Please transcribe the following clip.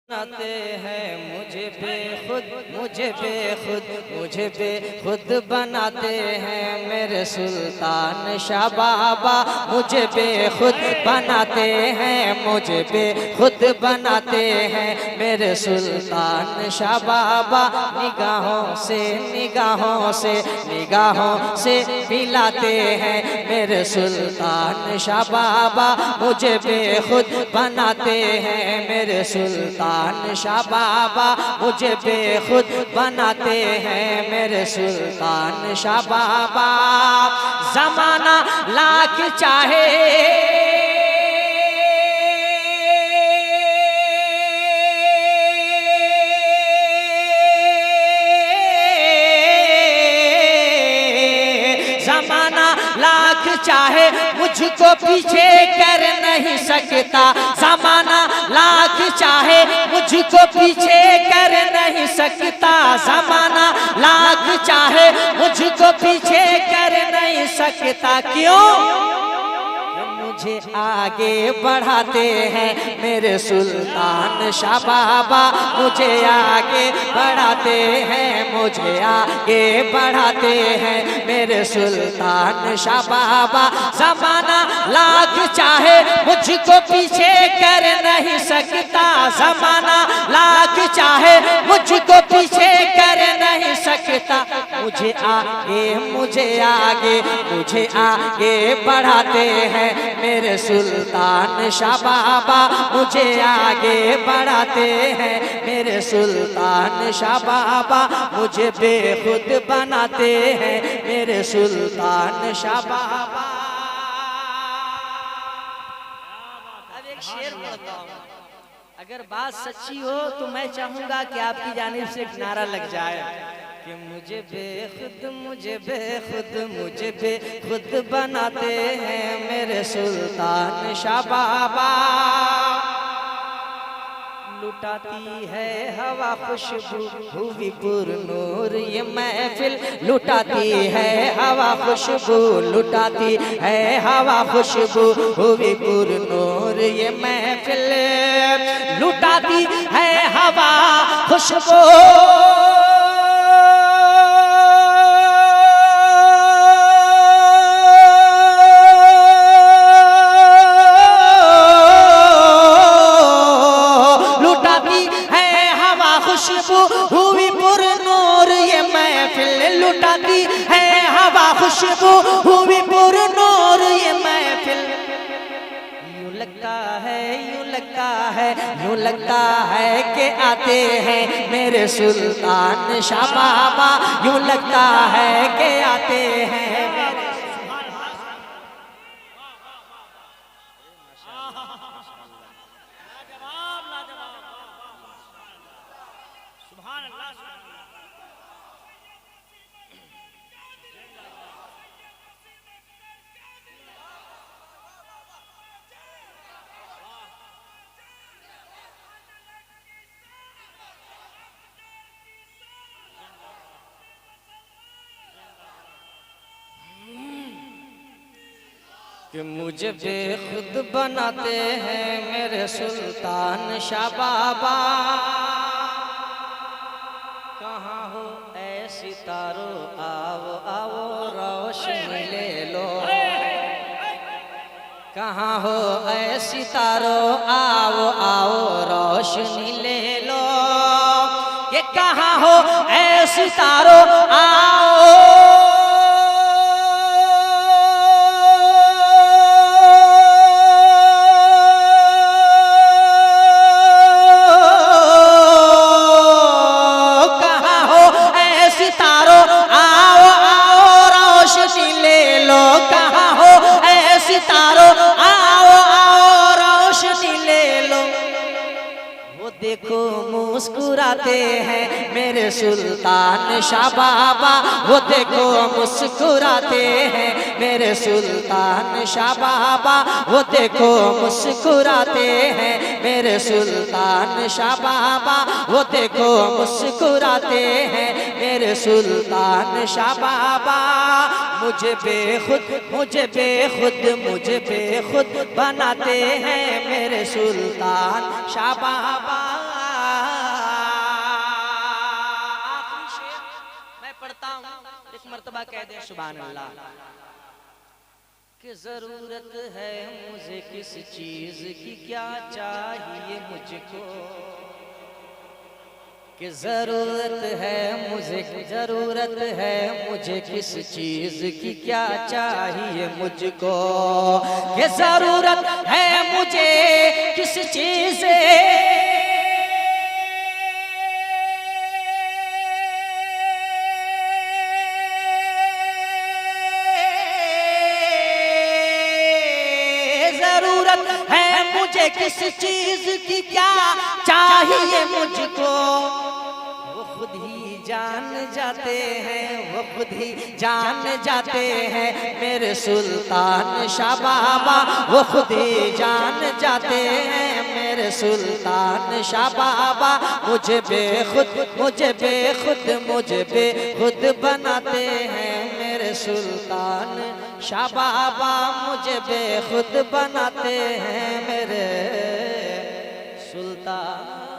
बनाते हैं मुझे बेखुद बनाते हैं मेरे सुल्तान शाह बाबा। मुझे बेखुद बनाते हैं, मुझे बेखुद बनाते हैं मेरे सुल्तान शाह बाबा। निगाहों से पिलाते हैं मेरे सुल्तान शाह बाबा। मुझे बेखुद बनाते हैं मेरे सुल्तान शाह बाबा। मुझे बेखुद बनाते हैं मेरे सुल्तान शाह बाबा। ज़माना लाख चाहे चाहे मुझको पीछे कर नहीं सकता। ज़माना लाख चाहे मुझको पीछे कर नहीं सकता। ज़माना लाख चाहे मुझको पीछे कर नहीं सकता। क्यों? मुझे आगे बढ़ाते हैं मेरे सुल्तान शाह बाबा। मुझे आगे बढ़ाते हैं, मुझे आगे बढ़ाते हैं मेरे सुल्तान शाह बाबा। ज़माना लाख चाहे मुझको पीछे कर नहीं सकता। ज़माना लाख चाहे मुझको पीछे कर नहीं सकता। मुझे आगे बढ़ाते हैं मेरे सुल्तान शाह बाबा। मुझे आगे बढ़ाते हैं मेरे सुल्तान शाह बाबा। मुझे बेखुद बनाते हैं मेरे सुल्तान शाह बाबा। अब एक शेर पढ़ता हूँ, अगर बात सच्ची हो तो मैं चाहूंगा कि आपकी जानिब से एक नारा लग जाए कि मुझे बेखुद बनाते हैं मेरे सुल्तान शाह बाबा। लुटाती है हवा खुशबू हुई पुरनूर ये महफिल। लुटाती है हवा खुशबू, लुटाती है हवा खुशबू हुई पुरनूर ये महफिल। लुटाती है हवा खुशबू हुई पुरनूर ये महफिल। लुटाती है हवा खुशबू हुई पुरनूर ये महफिल। यूं लगता है कि आते हैं मेरे सुल्तान शाह बाबा। यूं लगता है कि आते हैं मेरे कि मुझे बेखुद बनाते हैं मेरे सुल्तान शाह बाबा। कहाँ हो ऐ सितारो आओ रोशनी ले लो। कहाँ हो ऐ सितारो आओ रोशनी ले लो। ये कहाँ हो ऐ सितारो आओ मुस्कुराते हैं मेरे सुल्तान शाह बाबा। वो देखो मुस्कुराते हैं मेरे सुल्तान शाह बाबा। वो देखो मुस्कुराते हैं मेरे सुल्तान शाह बाबा। वो देखो मुस्कुराते हैं मेरे सुल्तान शाह बाबा। मुझे बेखुद बनाते हैं मेरे सुल्तान शाह बाबा। सुभान अल्लाह। कि जरूरत है मुझे किस चीज की, क्या चाहिए मुझको, कि जरूरत है मुझे किस चीज की, क्या चाहिए मुझको, कि जरूरत है मुझे किस चीज किस चीज की, क्या चाहिए मुझको, वो खुद ही जान जाते हैं, वो खुद ही जान जाते हैं मेरे सुल्तान शाह बाबा, वो खुद ही जान जाते हैं मेरे सुल्तान शाह बाबा। मुझे बेखुद बनाते हैं मेरे सुल्तान शाह बाबा, मुझे बेखुद बनाते हैं मेरे सुल्तान।